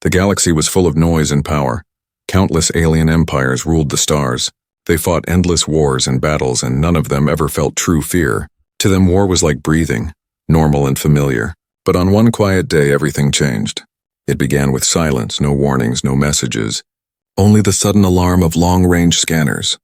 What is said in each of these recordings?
The galaxy was full of noise and power. Countless alien empires ruled the stars. They fought endless wars and battles, and none of them ever felt true fear. To them, war was like breathing, normal and familiar. But on one quiet day, everything changed. It began with silence, no warnings, no messages. Only the sudden alarm of long-range scanners.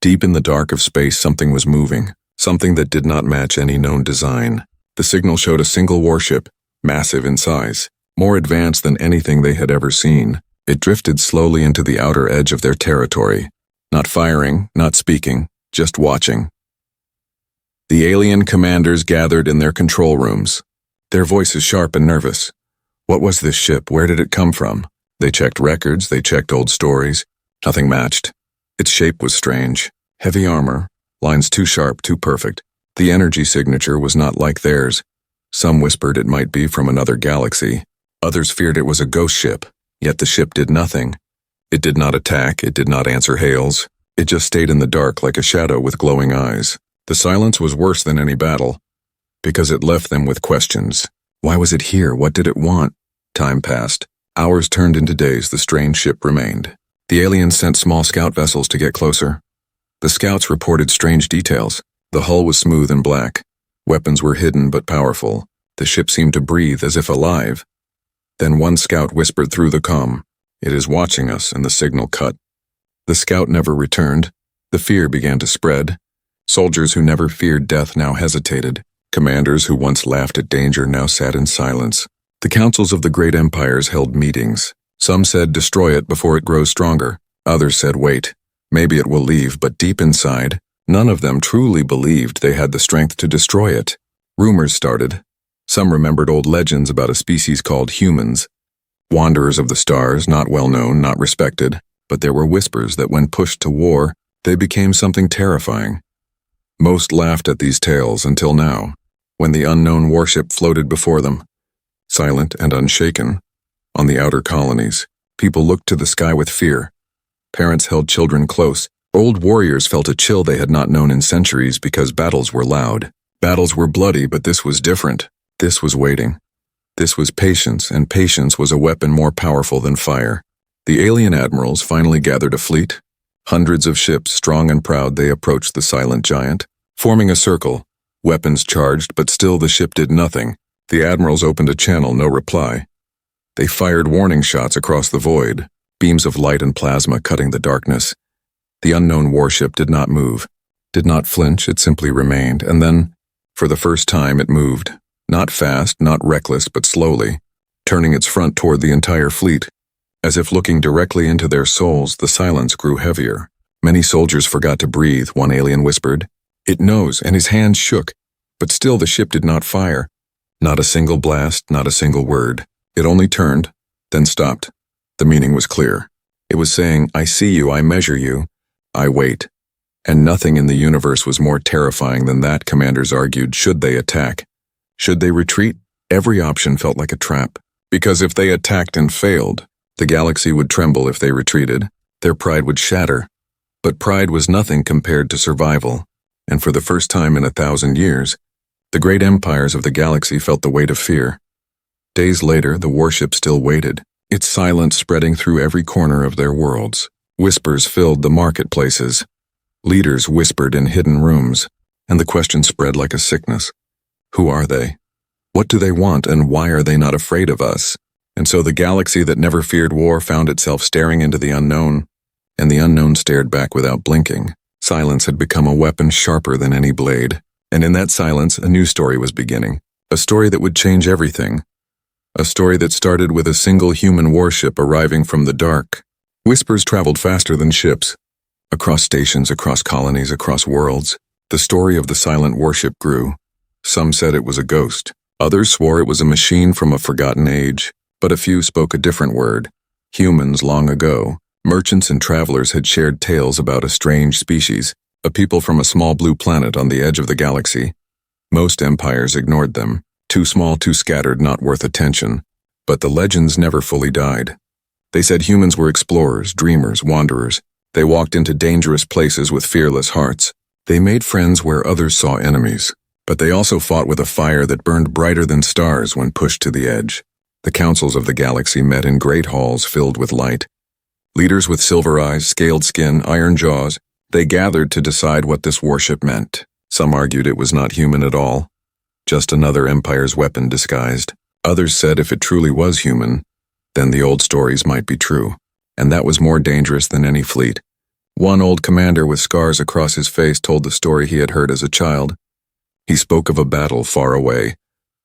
Deep in the dark of space, something was moving, something that did not match any known design. The signal showed a single warship, massive in size, more advanced than anything they had ever seen. It drifted slowly into the outer edge of their territory, not firing, not speaking, just watching. The alien commanders gathered in their control rooms, their voices sharp and nervous. What was this ship? Where did it come from? They checked records, they checked old stories. Nothing matched. Its shape was strange. Heavy armor, lines too sharp, too perfect. The energy signature was not like theirs. Some whispered it might be from another galaxy. Others feared it was a ghost ship. Yet the ship did nothing. It did not attack, it did not answer hails. It just stayed in the dark like a shadow with glowing eyes. The silence was worse than any battle, because it left them with questions. Why was it here? What did it want? Time passed. Hours turned into days. The strange ship remained. The aliens sent small scout vessels to get closer. The scouts reported strange details. The hull was smooth and black. Weapons were hidden but powerful. The ship seemed to breathe as if alive. Then one scout whispered through the comm, "It is watching us," and the signal cut. The scout never returned. The fear began to spread. Soldiers who never feared death now hesitated. Commanders who once laughed at danger now sat in silence. The councils of the great empires held meetings. Some said destroy it before it grows stronger. Others said wait, maybe it will leave, but deep inside, none of them truly believed they had the strength to destroy it. Rumors started. Some remembered old legends about a species called humans. Wanderers of the stars, not well known, not respected, but there were whispers that when pushed to war, they became something terrifying. Most laughed at these tales until now, when the unknown warship floated before them. Silent and unshaken. On the outer colonies, people looked to the sky with fear. Parents held children close. Old warriors felt a chill they had not known in centuries because battles were loud. Battles were bloody, but this was different. This was waiting. This was patience, and patience was a weapon more powerful than fire. The alien admirals finally gathered a fleet. Hundreds of ships, strong and proud, they approached the silent giant, forming a circle. Weapons charged, but still the ship did nothing. The admirals opened a channel, no reply. They fired warning shots across the void, beams of light and plasma cutting the darkness. The unknown warship did not move, did not flinch, it simply remained, and then, for the first time, it moved. Not fast, not reckless, but slowly, turning its front toward the entire fleet. As if looking directly into their souls, the silence grew heavier. Many soldiers forgot to breathe, one alien whispered. "It knows," and his hands shook, but still the ship did not fire. Not a single blast, not a single word. It only turned, then stopped. The meaning was clear. It was saying, "I see you, I measure you, I wait." And nothing in the universe was more terrifying than that, commanders argued. Should they attack? Should they retreat? Every option felt like a trap. Because if they attacked and failed, the galaxy would tremble. If they retreated, their pride would shatter. But pride was nothing compared to survival. And for the first time in 1,000 years, the great empires of the galaxy felt the weight of fear. Days later, the warship still waited, its silence spreading through every corner of their worlds. Whispers filled the marketplaces. Leaders whispered in hidden rooms, and the question spread like a sickness. Who are they? What do they want, and why are they not afraid of us? And so the galaxy that never feared war found itself staring into the unknown, and the unknown stared back without blinking. Silence had become a weapon sharper than any blade, and in that silence a new story was beginning. A story that would change everything. A story that started with a single human warship arriving from the dark. Whispers traveled faster than ships. Across stations, across colonies, across worlds, the story of the silent warship grew. Some said it was a ghost. Others swore it was a machine from a forgotten age. But a few spoke a different word. Humans long ago. Merchants and travelers had shared tales about a strange species, a people from a small blue planet on the edge of the galaxy. Most empires ignored them. Too small, too scattered, not worth attention. But the legends never fully died. They said humans were explorers, dreamers, wanderers. They walked into dangerous places with fearless hearts. They made friends where others saw enemies. But they also fought with a fire that burned brighter than stars when pushed to the edge. The councils of the galaxy met in great halls filled with light. Leaders with silver eyes, scaled skin, iron jaws, they gathered to decide what this warship meant. Some argued it was not human at all, just another Empire's weapon disguised. Others said if it truly was human, then the old stories might be true, and that was more dangerous than any fleet. One old commander with scars across his face told the story he had heard as a child. He spoke of a battle far away,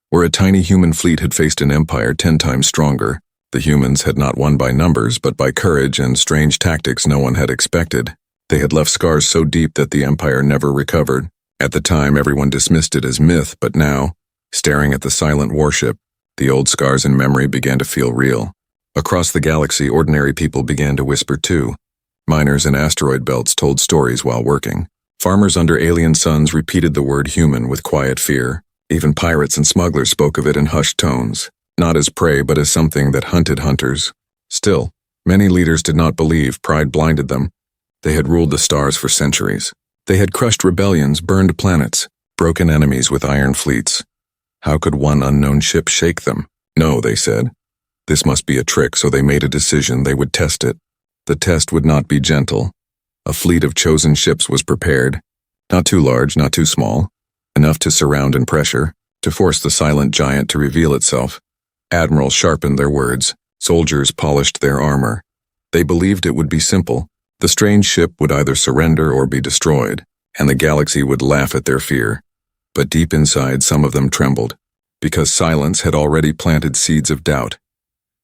where a tiny human fleet had faced an empire 10 times stronger. The humans had not won by numbers, but by courage and strange tactics no one had expected. They had left scars so deep that the empire never recovered. At the time, everyone dismissed it as myth, but now, staring at the silent warship, the old scars in memory began to feel real. Across the galaxy, ordinary people began to whisper too. Miners in asteroid belts told stories while working. Farmers under alien suns repeated the word human with quiet fear. Even pirates and smugglers spoke of it in hushed tones, not as prey but as something that hunted hunters. Still, many leaders did not believe. Pride blinded them. They had ruled the stars for centuries. They had crushed rebellions, burned planets, broken enemies with iron fleets. How could one unknown ship shake them? No, they said. This must be a trick, so they made a decision. They would test it. The test would not be gentle. A fleet of chosen ships was prepared. Not too large, not too small. Enough to surround and pressure, to force the silent giant to reveal itself. Admirals sharpened their words. Soldiers polished their armor. They believed it would be simple. The strange ship would either surrender or be destroyed, and the galaxy would laugh at their fear. But deep inside, some of them trembled, because silence had already planted seeds of doubt.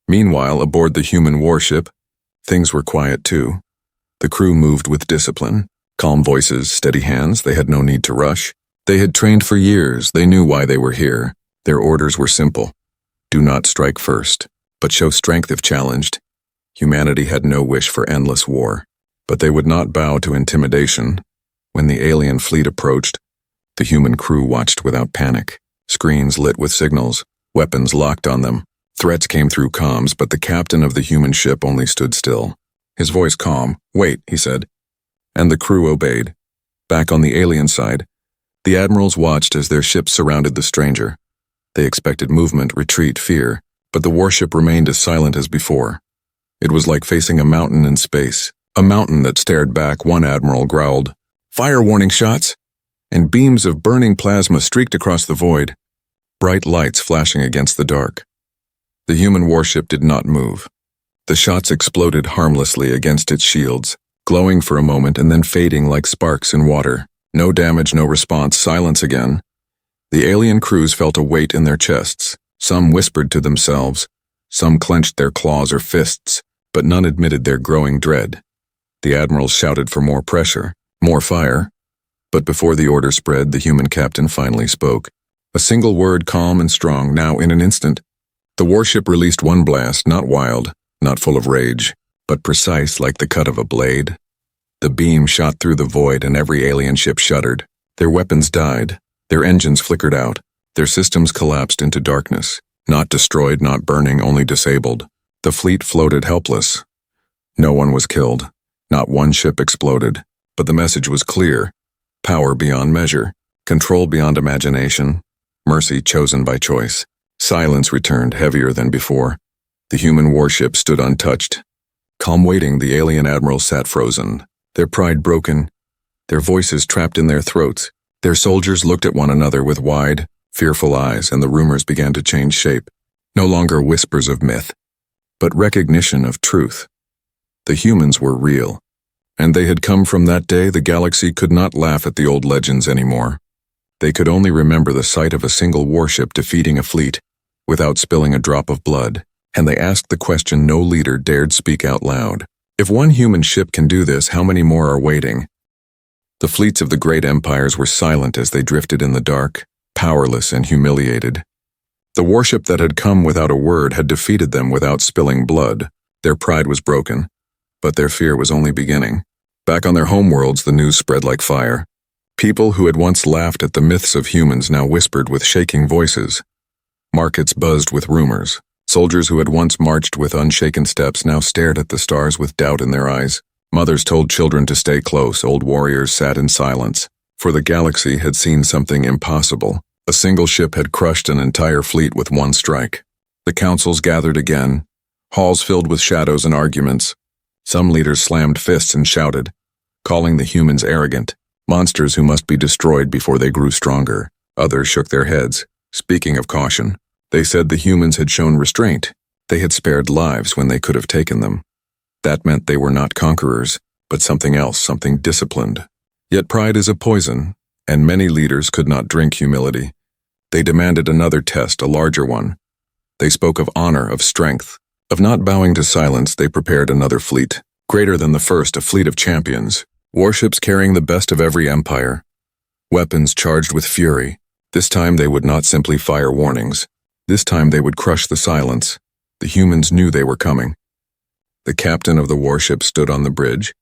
Meanwhile, aboard the human warship, things were quiet too. The crew moved with discipline. Calm voices, steady hands, they had no need to rush. They had trained for years, they knew why they were here. Their orders were simple. Do not strike first, but show strength if challenged. Humanity had no wish for endless war. But they would not bow to intimidation. When the alien fleet approached, the human crew watched without panic. Screens lit with signals, weapons locked on them. Threats came through comms, but the captain of the human ship only stood still. His voice calm. "Wait," he said. And the crew obeyed. Back on the alien side, the admirals watched as their ship surrounded the stranger. They expected movement, retreat, fear, but the warship remained as silent as before. It was like facing a mountain in space. A mountain that stared back. One admiral growled, "Fire warning shots!" And beams of burning plasma streaked across the void, bright lights flashing against the dark. The human warship did not move. The shots exploded harmlessly against its shields, glowing for a moment and then fading like sparks in water. No damage, no response, silence again. The alien crews felt a weight in their chests. Some whispered to themselves, some clenched their claws or fists, but none admitted their growing dread. The admirals shouted for more pressure, more fire. But before the order spread, the human captain finally spoke. A single word, calm and strong. Now, in an instant, the warship released one blast, not wild, not full of rage, but precise like the cut of a blade. The beam shot through the void and every alien ship shuddered. Their weapons died. Their engines flickered out. Their systems collapsed into darkness. Not destroyed, not burning, only disabled. The fleet floated helpless. No one was killed. Not one ship exploded, but the message was clear. Power beyond measure, control beyond imagination, mercy chosen by choice. Silence returned, heavier than before. The human warship stood untouched. Calm waiting, the alien admirals sat frozen, their pride broken, their voices trapped in their throats. Their soldiers looked at one another with wide, fearful eyes, and the rumors began to change shape. No longer whispers of myth, but recognition of truth. The humans were real, and they had come from that day. The galaxy could not laugh at the old legends anymore. They could only remember the sight of a single warship defeating a fleet, without spilling a drop of blood, and they asked the question no leader dared speak out loud. If one human ship can do this, how many more are waiting? The fleets of the great empires were silent as they drifted in the dark, powerless and humiliated. The warship that had come without a word had defeated them without spilling blood. Their pride was broken. But their fear was only beginning. Back on their homeworlds, the news spread like fire. People who had once laughed at the myths of humans now whispered with shaking voices. Markets buzzed with rumors. Soldiers who had once marched with unshaken steps now stared at the stars with doubt in their eyes. Mothers told children to stay close. Old warriors sat in silence, for the galaxy had seen something impossible. A single ship had crushed an entire fleet with one strike. The councils gathered again, halls filled with shadows and arguments. Some leaders slammed fists and shouted, calling the humans arrogant, monsters who must be destroyed before they grew stronger. Others shook their heads, speaking of caution. They said the humans had shown restraint. They had spared lives when they could have taken them. That meant they were not conquerors, but something else, something disciplined. Yet pride is a poison, and many leaders could not drink humility. They demanded another test, a larger one. They spoke of honor, of strength. Of not bowing to silence, they prepared another fleet, greater than the first, a fleet of champions, warships carrying the best of every empire, weapons charged with fury. This time they would not simply fire warnings. This time they would crush the silence. The humans knew they were coming. The captain of the warship stood on the bridge,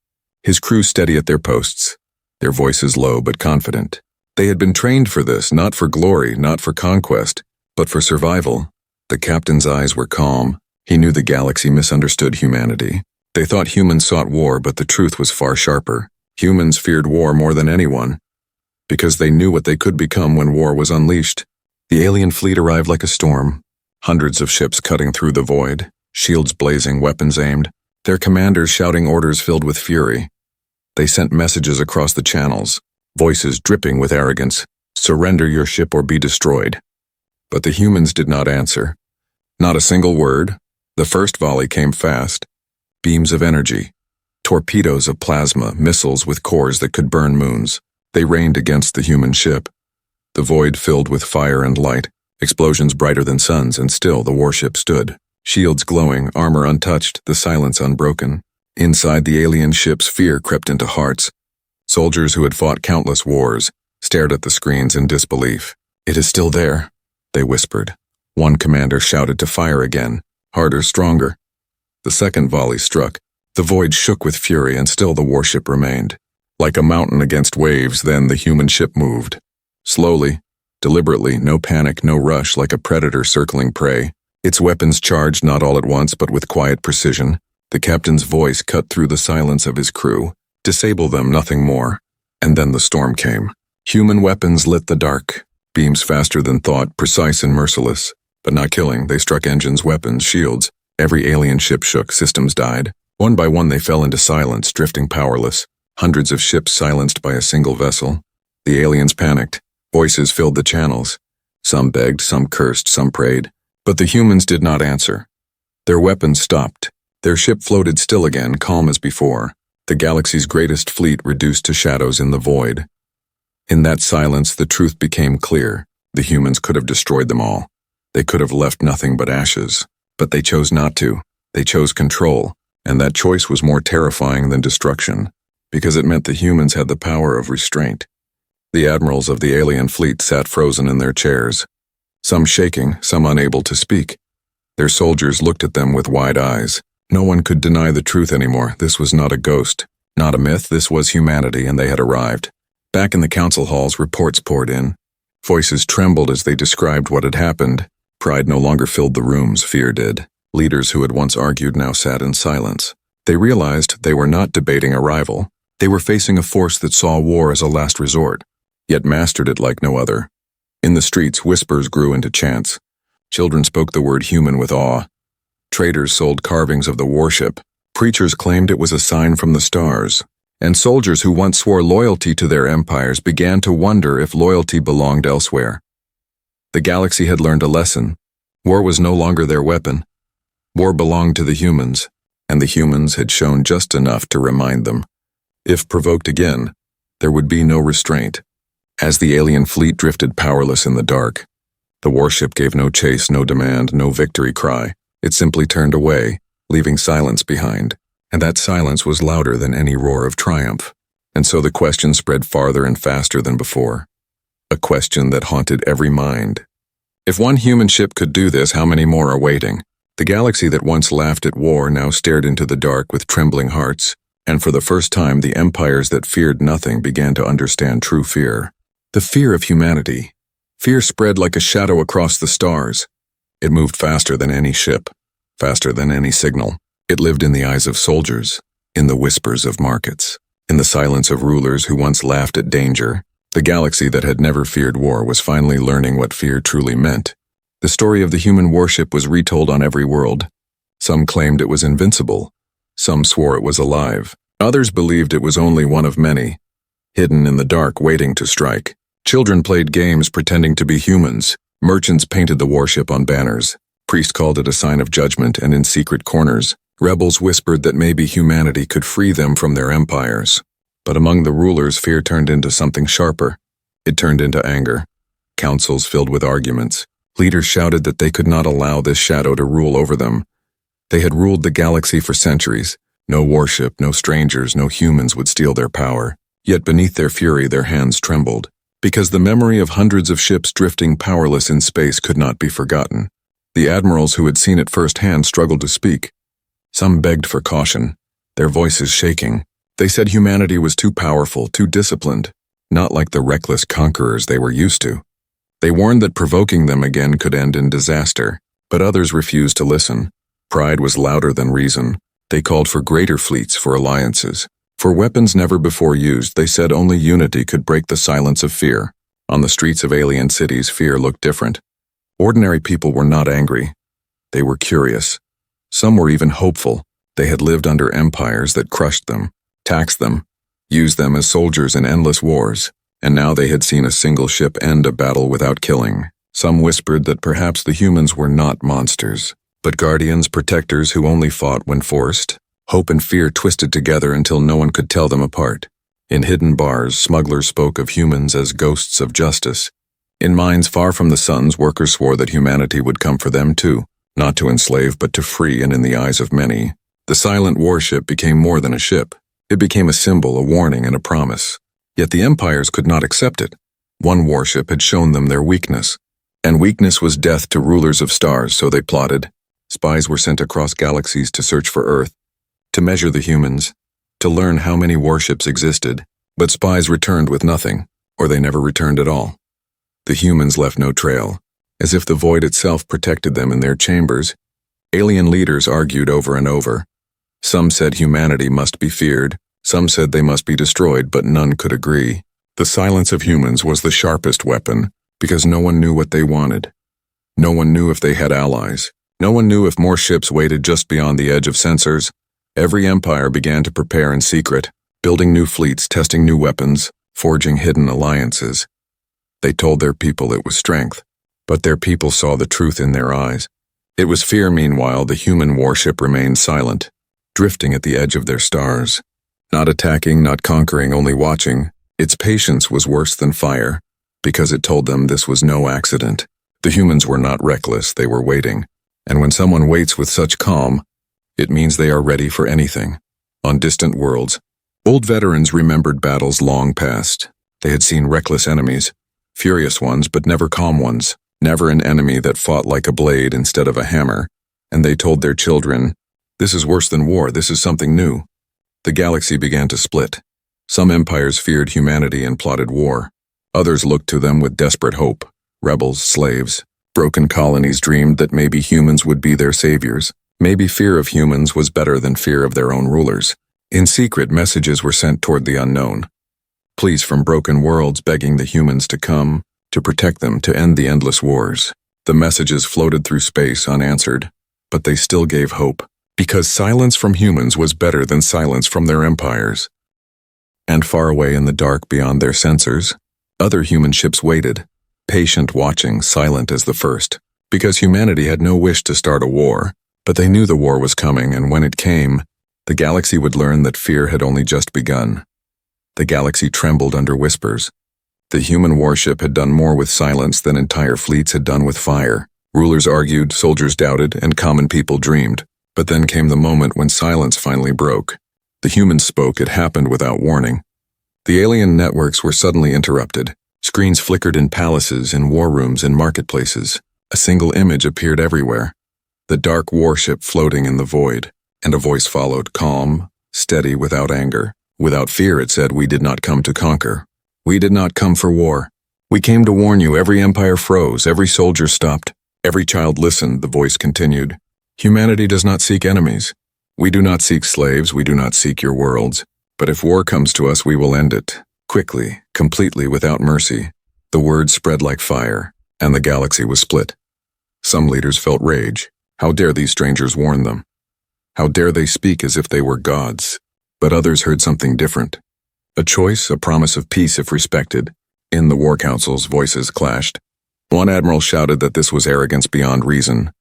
his crew steady at their posts, their voices low but confident. They had been trained for this, not for glory, not for conquest, but for survival. The captain's eyes were calm. He knew the galaxy misunderstood humanity. They thought humans sought war, but the truth was far sharper. Humans feared war more than anyone, because they knew what they could become when war was unleashed. The alien fleet arrived like a storm, hundreds of ships cutting through the void, shields blazing, weapons aimed, their commanders shouting orders filled with fury. They sent messages across the channels, voices dripping with arrogance, "Surrender your ship or be destroyed." But the humans did not answer. Not a single word. The first volley came fast. Beams of energy, torpedoes of plasma, missiles with cores that could burn moons. They rained against the human ship. The void filled with fire and light, explosions brighter than suns, and still the warship stood. Shields glowing, armor untouched, the silence unbroken. Inside the alien ship's fear crept into hearts. Soldiers who had fought countless wars stared at the screens in disbelief. "It is still there," they whispered. One commander shouted to fire again, harder, stronger. The second volley struck. The void shook with fury, and still the warship remained. Like a mountain against waves, then the human ship moved. Slowly, deliberately, no panic, no rush, like a predator circling prey. Its weapons charged not all at once, but with quiet precision. The captain's voice cut through the silence of his crew. "Disable them, nothing more." And then the storm came. Human weapons lit the dark. Beams faster than thought, precise and merciless. But not killing, they struck engines, weapons, shields. Every alien ship shook, systems died. One by one they fell into silence, drifting powerless. Hundreds of ships silenced by a single vessel. The aliens panicked. Voices filled the channels. Some begged, some cursed, some prayed. But the humans did not answer. Their weapons stopped. Their ship floated still again, calm as before. The galaxy's greatest fleet reduced to shadows in the void. In that silence, the truth became clear. The humans could have destroyed them all. They could have left nothing but ashes. But they chose not to. They chose control. And that choice was more terrifying than destruction, because it meant the humans had the power of restraint. The admirals of the alien fleet sat frozen in their chairs, some shaking, some unable to speak. Their soldiers looked at them with wide eyes. No one could deny the truth anymore. This was not a ghost, not a myth. This was humanity, and they had arrived. Back in the council halls, reports poured in. Voices trembled as they described what had happened. Pride no longer filled the rooms, fear did. Leaders who had once argued now sat in silence. They realized they were not debating a rival. They were facing a force that saw war as a last resort, yet mastered it like no other. In the streets, whispers grew into chants. Children spoke the word human with awe. Traders sold carvings of the warship. Preachers claimed it was a sign from the stars. And soldiers who once swore loyalty to their empires began to wonder if loyalty belonged elsewhere. The galaxy had learned a lesson. War was no longer their weapon. War belonged to the humans, and the humans had shown just enough to remind them. If provoked again, there would be no restraint. As the alien fleet drifted powerless in the dark, the warship gave no chase, no demand, no victory cry. It simply turned away, leaving silence behind. And that silence was louder than any roar of triumph. And so the question spread farther and faster than before. A question that haunted every mind. If one human ship could do this, how many more are waiting? The galaxy that once laughed at war now stared into the dark with trembling hearts. And for the first time, the empires that feared nothing began to understand true fear. The fear of humanity. Fear spread like a shadow across the stars. It moved faster than any ship, faster than any signal. It lived in the eyes of soldiers, in the whispers of markets, in the silence of rulers who once laughed at danger. The galaxy that had never feared war was finally learning what fear truly meant. The story of the human warship was retold on every world. Some claimed it was invincible. Some swore it was alive. Others believed it was only one of many, hidden in the dark waiting to strike. Children played games pretending to be humans. Merchants painted the warship on banners. Priests called it a sign of judgment, and in secret corners, rebels whispered that maybe humanity could free them from their empires. But among the rulers, fear turned into something sharper. It turned into anger. Councils filled with arguments. Leaders shouted that they could not allow this shadow to rule over them. They had ruled the galaxy for centuries. No warship, no strangers, no humans would steal their power. Yet beneath their fury, their hands trembled, because the memory of hundreds of ships drifting powerless in space could not be forgotten. The admirals who had seen it firsthand struggled to speak. Some begged for caution, their voices shaking. They said humanity was too powerful, too disciplined, not like the reckless conquerors they were used to. They warned that provoking them again could end in disaster, but others refused to listen. Pride was louder than reason. They called for greater fleets, for alliances. For weapons never before used, they said only unity could break the silence of fear. On the streets of alien cities, fear looked different. Ordinary people were not angry. They were curious. Some were even hopeful. They had lived under empires that crushed them, taxed them, used them as soldiers in endless wars, and now they had seen a single ship end a battle without killing. Some whispered that perhaps the humans were not monsters, but guardians, protectors who only fought when forced. Hope and fear twisted together until no one could tell them apart. In hidden bars, smugglers spoke of humans as ghosts of justice. In mines far from the suns, workers swore that humanity would come for them too, not to enslave but to free, and in the eyes of many, the silent warship became more than a ship. It became a symbol, a warning, and a promise. Yet the empires could not accept it. One warship had shown them their weakness, and weakness was death to rulers of stars, so they plotted. Spies were sent across galaxies to search for Earth, to measure the humans, to learn how many warships existed, but spies returned with nothing, or they never returned at all. The humans left no trail, as if the void itself protected them in their chambers. Alien leaders argued over and over. Some said humanity must be feared, some said they must be destroyed, but none could agree. The silence of humans was the sharpest weapon, because no one knew what they wanted. No one knew if they had allies. No one knew if more ships waited just beyond the edge of sensors. Every empire began to prepare in secret, building new fleets, testing new weapons, forging hidden alliances. They told their people it was strength, but their people saw the truth in their eyes. It was fear. Meanwhile, the human warship remained silent, drifting at the edge of their stars. Not attacking, not conquering, only watching. Its patience was worse than fire, because it told them this was no accident. The humans were not reckless, they were waiting. And when someone waits with such calm, it means they are ready for anything. On distant worlds, old veterans remembered battles long past. They had seen reckless enemies, furious ones but never calm ones, never an enemy that fought like a blade instead of a hammer, and they told their children, "This is worse than war, this is something new." The galaxy began to split. Some empires feared humanity and plotted war. Others looked to them with desperate hope. Rebels, slaves, broken colonies dreamed that maybe humans would be their saviors. Maybe fear of humans was better than fear of their own rulers. In secret, messages were sent toward the unknown. Pleas from broken worlds begging the humans to come, to protect them, to end the endless wars. The messages floated through space unanswered, but they still gave hope, because silence from humans was better than silence from their empires. And far away in the dark beyond their sensors, other human ships waited, patient, watching, silent as the first, because humanity had no wish to start a war. But they knew the war was coming, and when it came, the galaxy would learn that fear had only just begun. The galaxy trembled under whispers. The human warship had done more with silence than entire fleets had done with fire. Rulers argued, soldiers doubted, and common people dreamed. But then came the moment when silence finally broke. The humans spoke. It happened without warning. The alien networks were suddenly interrupted. Screens flickered in palaces, in war rooms, in marketplaces. A single image appeared everywhere. The dark warship floating in the void, and a voice followed, calm, steady, without anger. Without fear, it said, "We did not come to conquer. We did not come for war. We came to warn you." Every empire froze, every soldier stopped, every child listened. The voice continued, "Humanity does not seek enemies. We do not seek slaves, we do not seek your worlds. But if war comes to us, we will end it. Quickly, completely, without mercy." The words spread like fire, and the galaxy was split. Some leaders felt rage. How dare these strangers warn them? How dare they speak as if they were gods? But others heard something different. A choice, a promise of peace if respected. In the war councils, voices clashed. One admiral shouted that this was arrogance beyond reason,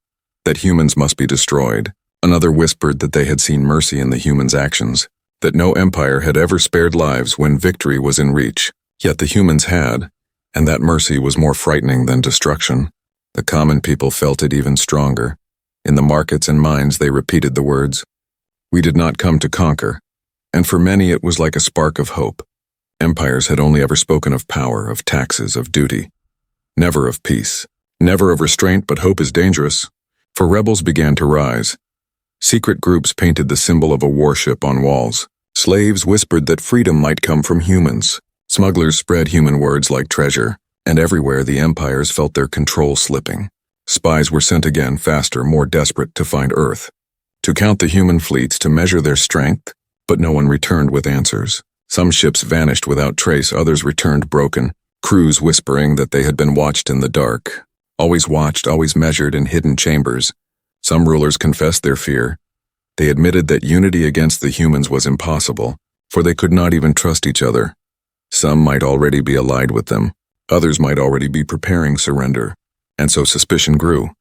that humans must be destroyed. Another whispered that they had seen mercy in the humans' actions, that no empire had ever spared lives when victory was in reach. Yet the humans had, and that mercy was more frightening than destruction. The common people felt it even stronger. In the markets and mines they repeated the words, "We did not come to conquer," and for many it was like a spark of hope. Empires had only ever spoken of power, of taxes, of duty. Never of peace. Never of restraint, but hope is dangerous. For rebels began to rise. Secret groups painted the symbol of a warship on walls. Slaves whispered that freedom might come from humans. Smugglers spread human words like treasure, and everywhere the empires felt their control slipping. Spies were sent again, faster, more desperate, to find Earth, to count the human fleets, to measure their strength, but no one returned with answers. Some ships vanished without trace, others returned broken, crews whispering that they had been watched in the dark. Always watched, always measured in hidden chambers. Some rulers confessed their fear. They admitted that unity against the humans was impossible, for they could not even trust each other. Some might already be allied with them. Others might already be preparing surrender. And so suspicion grew.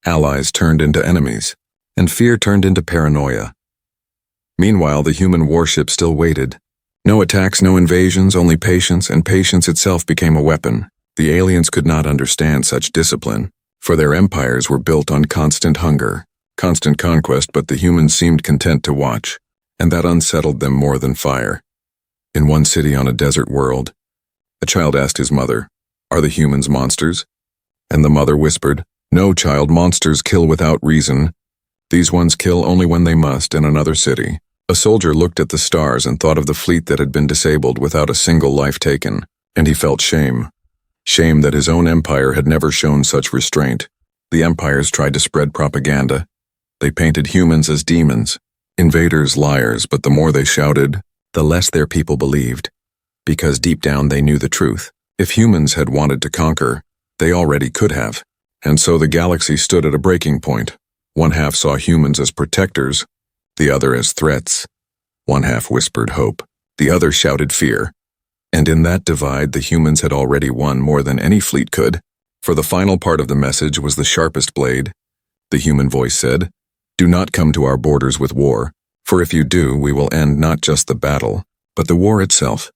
Allies turned into enemies, and fear turned into paranoia. Meanwhile, the human warship still waited. No attacks, no invasions, only patience, and patience itself became a weapon. The aliens could not understand such discipline, for their empires were built on constant hunger, constant conquest, but the humans seemed content to watch, and that unsettled them more than fire. In one city on a desert world, a child asked his mother, "Are the humans monsters?" And the mother whispered, "No, child, monsters kill without reason. These ones kill only when they must." In another city, a soldier looked at the stars and thought of the fleet that had been disabled without a single life taken, and he felt shame. Shame that his own empire had never shown such restraint. The empires tried to spread propaganda. They painted humans as demons, invaders, liars, but the more they shouted, the less their people believed, because deep down they knew the truth. If humans had wanted to conquer, they already could have. And so the galaxy stood at a breaking point. One half saw humans as protectors, the other as threats. One half whispered hope, the other shouted fear. And in that divide, the humans had already won more than any fleet could, for the final part of the message was the sharpest blade. The human voice said, "Do not come to our borders with war, for if you do, we will end not just the battle, but the war itself.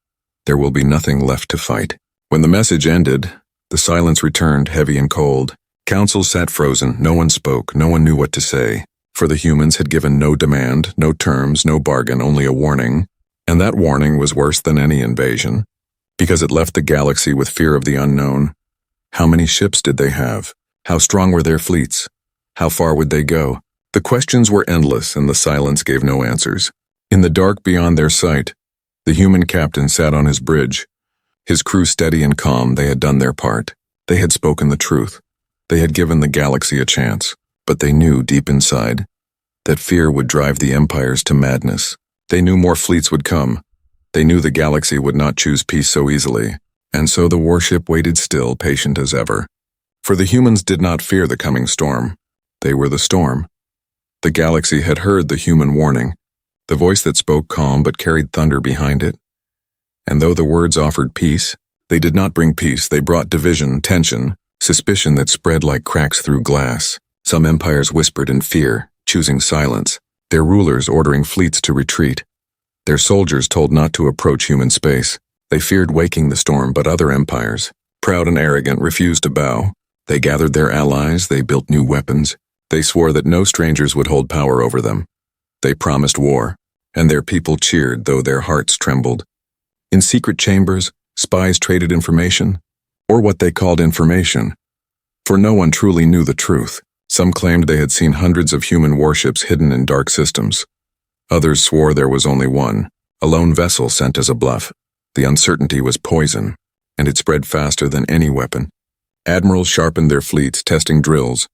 There will be nothing left to fight." When the message ended, the silence returned, heavy and cold. Councils sat frozen, no one spoke, no one knew what to say, for the humans had given no demand, no terms, no bargain, only a warning. And that warning was worse than any invasion, because it left the galaxy with fear of the unknown. How many ships did they have? How strong were their fleets? How far would they go? The questions were endless, and the silence gave no answers. In the dark beyond their sight, the human captain sat on his bridge. His crew steady and calm, they had done their part. They had spoken the truth. They had given the galaxy a chance, but they knew deep inside that fear would drive the empires to madness. They knew more fleets would come. They knew the galaxy would not choose peace so easily, and so the warship waited still, patient as ever. For the humans did not fear the coming storm. They were the storm. The galaxy had heard the human warning, the voice that spoke calm but carried thunder behind it. And though the words offered peace, they did not bring peace. They brought division, tension, suspicion that spread like cracks through glass. Some empires whispered in fear, choosing silence, their rulers ordering fleets to retreat. Their soldiers told not to approach human space. They feared waking the storm, but other empires, proud and arrogant, refused to bow. They gathered their allies, they built new weapons. They swore that no strangers would hold power over them. They promised war, and their people cheered, though their hearts trembled. In secret chambers, spies traded information, or what they called information, for no one truly knew the truth. Some claimed they had seen hundreds of human warships hidden in dark systems. Others swore there was only one, a lone vessel sent as a bluff. The uncertainty was poison, and it spread faster than any weapon. Admirals sharpened their fleets, testing drills,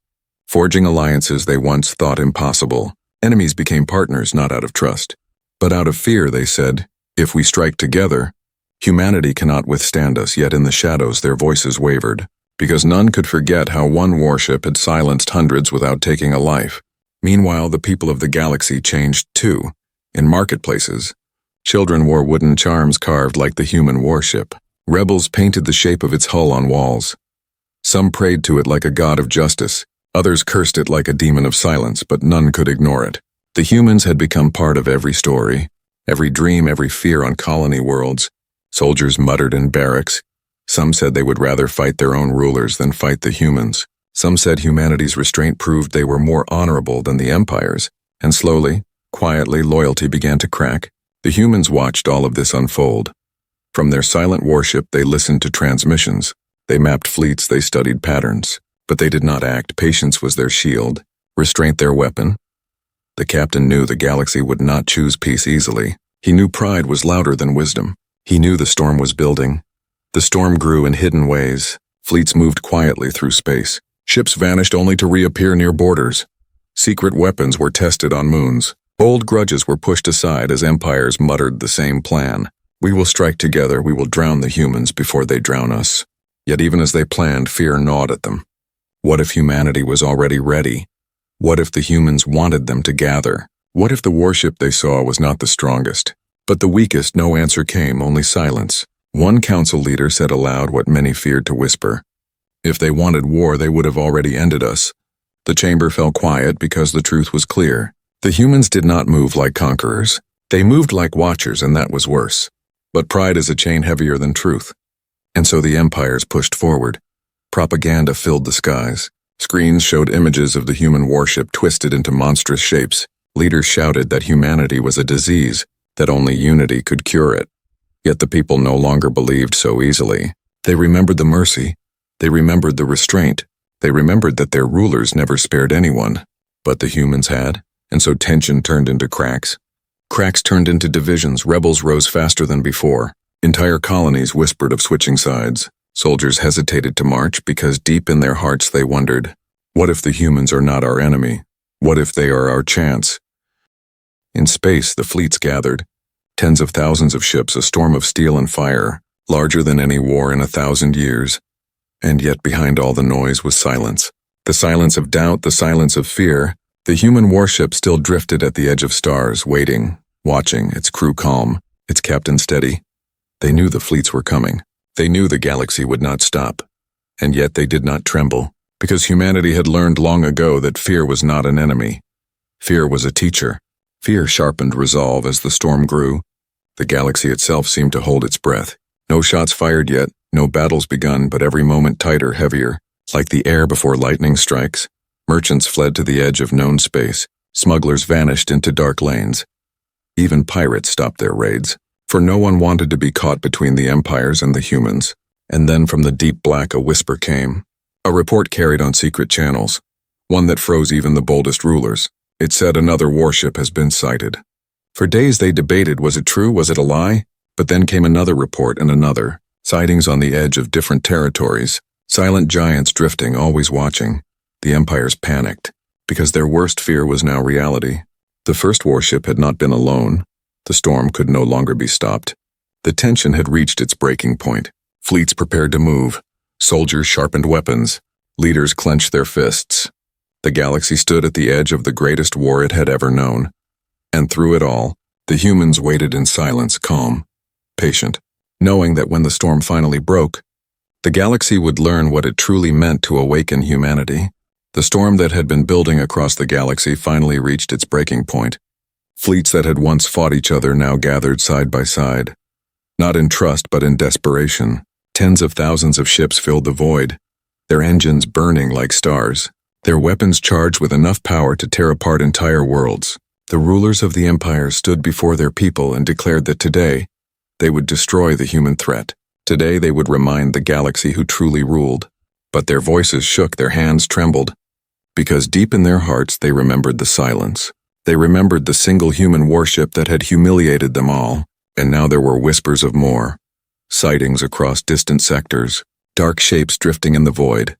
forging alliances they once thought impossible. Enemies became partners not out of trust, but out of fear. They said, "If we strike together, humanity cannot withstand us." Yet in the shadows their voices wavered. because none could forget how one warship had silenced hundreds without taking a life. Meanwhile, the people of the galaxy changed too. In marketplaces, children wore wooden charms carved like the human warship. Rebels painted the shape of its hull on walls. Some prayed to it like a god of justice, others cursed it like a demon of silence, but none could ignore it. The humans had become part of every story, every dream, every fear on colony worlds. Soldiers muttered in barracks. Some said they would rather fight their own rulers than fight the humans. Some said humanity's restraint proved they were more honorable than the empires, and slowly, quietly, loyalty began to crack. The humans watched all of this unfold. From their silent warship, they listened to transmissions. They mapped fleets, they studied patterns. But they did not act. Patience was their shield, restraint their weapon. The captain knew the galaxy would not choose peace easily. He knew pride was louder than wisdom. He knew the storm was building. The storm grew in hidden ways. Fleets moved quietly through space. Ships vanished only to reappear near borders. Secret weapons were tested on moons. Old grudges were pushed aside as empires muttered the same plan. We will strike together, we will drown the humans before they drown us. Yet even as they planned, fear gnawed at them. What if humanity was already ready? What if the humans wanted them to gather? What if the warship they saw was not the strongest, but the weakest? No answer came, only silence. One council leader said aloud what many feared to whisper. If they wanted war, they would have already ended us. The chamber fell quiet because the truth was clear. The humans did not move like conquerors. They moved like watchers, and that was worse. But pride is a chain heavier than truth. And so the empires pushed forward. Propaganda filled the skies. Screens showed images of the human warship twisted into monstrous shapes. Leaders shouted that humanity was a disease, that only unity could cure it. Yet the people no longer believed so easily. They remembered the mercy. They remembered the restraint. They remembered that their rulers never spared anyone. But the humans had, and so tension turned into cracks. Cracks turned into divisions. Rebels rose faster than before. Entire colonies whispered of switching sides. Soldiers hesitated to march because deep in their hearts they wondered, what if the humans are not our enemy? What if they are our chance? In space, the fleets gathered. Tens of thousands of ships, a storm of steel and fire, larger than any war in 1,000 years. And yet behind all the noise was silence. The silence of doubt, the silence of fear. The human warship still drifted at the edge of stars, waiting, watching, its crew calm, its captain steady. They knew the fleets were coming. They knew the galaxy would not stop. And yet they did not tremble, because humanity had learned long ago that fear was not an enemy. Fear was a teacher. Fear sharpened resolve as the storm grew. The galaxy itself seemed to hold its breath. No shots fired yet, no battles begun, but every moment tighter, heavier. Like the air before lightning strikes. Merchants fled to the edge of known space. Smugglers vanished into dark lanes. Even pirates stopped their raids, for no one wanted to be caught between the empires and the humans. And then from the deep black a whisper came. A report carried on secret channels, one that froze even the boldest rulers. It said another warship has been sighted. For days they debated, was it true, was it a lie? But then came another report and another, sightings on the edge of different territories, silent giants drifting, always watching. The empires panicked, because their worst fear was now reality. The first warship had not been alone. The storm could no longer be stopped. The tension had reached its breaking point. Fleets prepared to move. Soldiers sharpened weapons. Leaders clenched their fists. The galaxy stood at the edge of the greatest war it had ever known. And through it all, the humans waited in silence, calm, patient, knowing that when the storm finally broke, the galaxy would learn what it truly meant to awaken humanity. The storm that had been building across the galaxy finally reached its breaking point. Fleets that had once fought each other now gathered side by side. Not in trust, but in desperation. Tens of thousands of ships filled the void, their engines burning like stars, their weapons charged with enough power to tear apart entire worlds. The rulers of the empire stood before their people and declared that today, they would destroy the human threat. Today they would remind the galaxy who truly ruled. But their voices shook, their hands trembled, because deep in their hearts they remembered the silence. They remembered the single human warship that had humiliated them all, and now there were whispers of more. Sightings across distant sectors, dark shapes drifting in the void.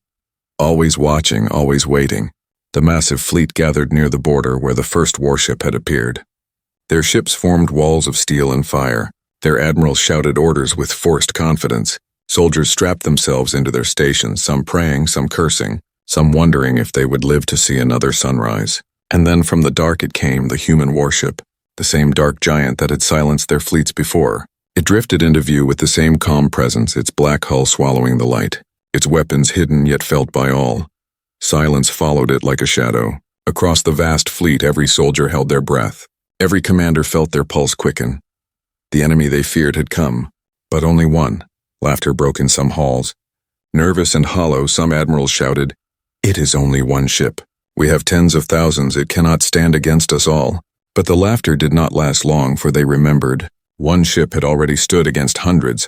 Always watching, always waiting. The massive fleet gathered near the border where the first warship had appeared. Their ships formed walls of steel and fire. Their admirals shouted orders with forced confidence. Soldiers strapped themselves into their stations, some praying, some cursing, some wondering if they would live to see another sunrise. And then from the dark it came, the human warship, the same dark giant that had silenced their fleets before. It drifted into view with the same calm presence, its black hull swallowing the light, its weapons hidden yet felt by all. Silence followed it like a shadow. Across the vast fleet, every soldier held their breath. Every commander felt their pulse quicken. The enemy they feared had come, but only one. Laughter broke in some halls. Nervous and hollow, some admirals shouted, "It is only one ship. We have tens of thousands, it cannot stand against us all." But the laughter did not last long, for they remembered. One ship had already stood against hundreds,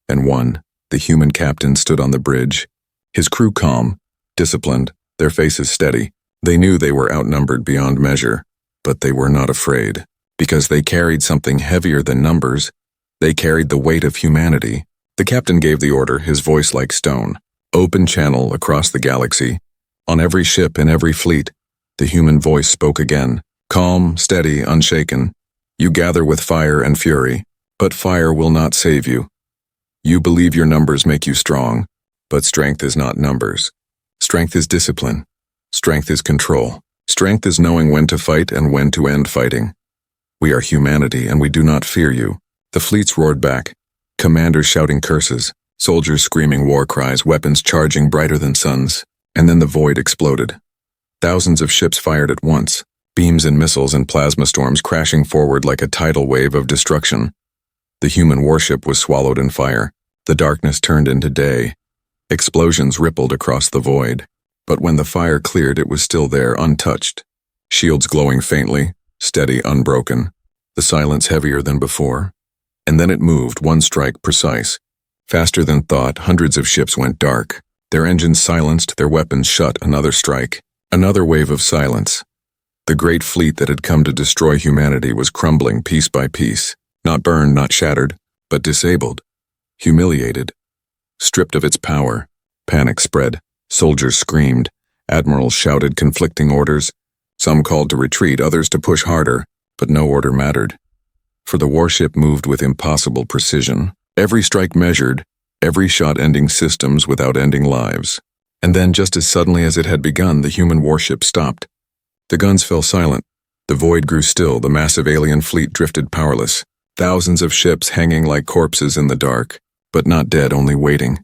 and one, the human captain, stood on the bridge. His crew calm, disciplined, their faces steady. They knew they were outnumbered beyond measure, but they were not afraid, because they carried something heavier than numbers. They carried the weight of humanity. The captain gave the order, his voice like stone. Open channel across the galaxy. On every ship, in every fleet, the human voice spoke again. Calm, steady, unshaken. You gather with fire and fury, but fire will not save you. You believe your numbers make you strong, but strength is not numbers. Strength is discipline. Strength is control. Strength is knowing when to fight and when to end fighting. We are humanity and we do not fear you. The fleets roared back. Commanders shouting curses, soldiers screaming war cries, weapons charging brighter than suns. And then the void exploded. Thousands of ships fired at once, beams and missiles and plasma storms crashing forward like a tidal wave of destruction. The human warship was swallowed in fire. The darkness turned into day. Explosions rippled across the void. But when the fire cleared, it was still there, untouched. Shields glowing faintly, steady, unbroken. The silence heavier than before. And then it moved, one strike precise. Faster than thought, hundreds of ships went dark. Their engines silenced, their weapons shut. Another strike. Another wave of silence. The great fleet that had come to destroy humanity was crumbling piece by piece. Not burned, not shattered, but disabled. Humiliated. Stripped of its power. Panic spread. Soldiers screamed. Admirals shouted conflicting orders. Some called to retreat, others to push harder, but no order mattered. For the warship moved with impossible precision. Every strike measured, every shot ending systems without ending lives. And then, just as suddenly as it had begun, the human warship stopped. The guns fell silent. The void grew still, the massive alien fleet drifted powerless. Thousands of ships hanging like corpses in the dark, but not dead, only waiting.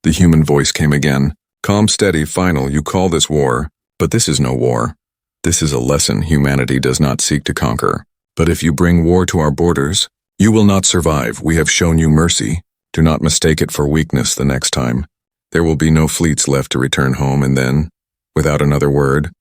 The human voice came again. Calm, steady, final, you call this war, but this is no war. This is a lesson humanity does not seek to conquer. But if you bring war to our borders, you will not survive. We have shown you mercy. Do not mistake it for weakness the next time. There will be no fleets left to return home, and then, without another word,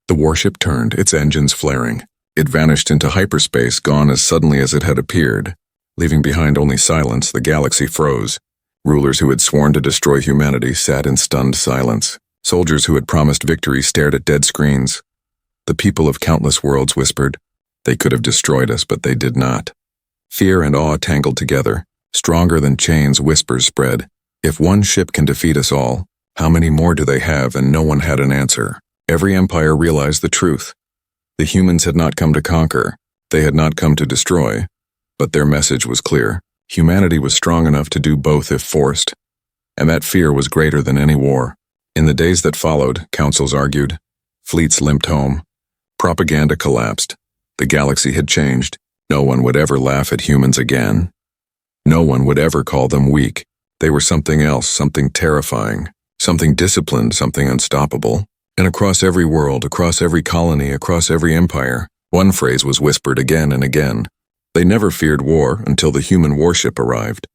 the warship turned, its engines flaring. It vanished into hyperspace, gone as suddenly as it had appeared. Leaving behind only silence, the galaxy froze. Rulers who had sworn to destroy humanity sat in stunned silence. Soldiers who had promised victory stared at dead screens. The people of countless worlds whispered, "They could have destroyed us, but they did not." Fear and awe tangled together. Stronger than chains, whispers spread. If one ship can defeat us all, how many more do they have? And no one had an answer. Every empire realized the truth. The humans had not come to conquer. They had not come to destroy. But their message was clear. Humanity was strong enough to do both if forced. And that fear was greater than any war. In the days that followed, councils argued. Fleets limped home. Propaganda collapsed. The galaxy had changed. No one would ever laugh at humans again. No one would ever call them weak. They were something else, something terrifying, something disciplined, something unstoppable. And across every world, across every colony, across every empire, one phrase was whispered again and again. They never feared war until the human warship arrived.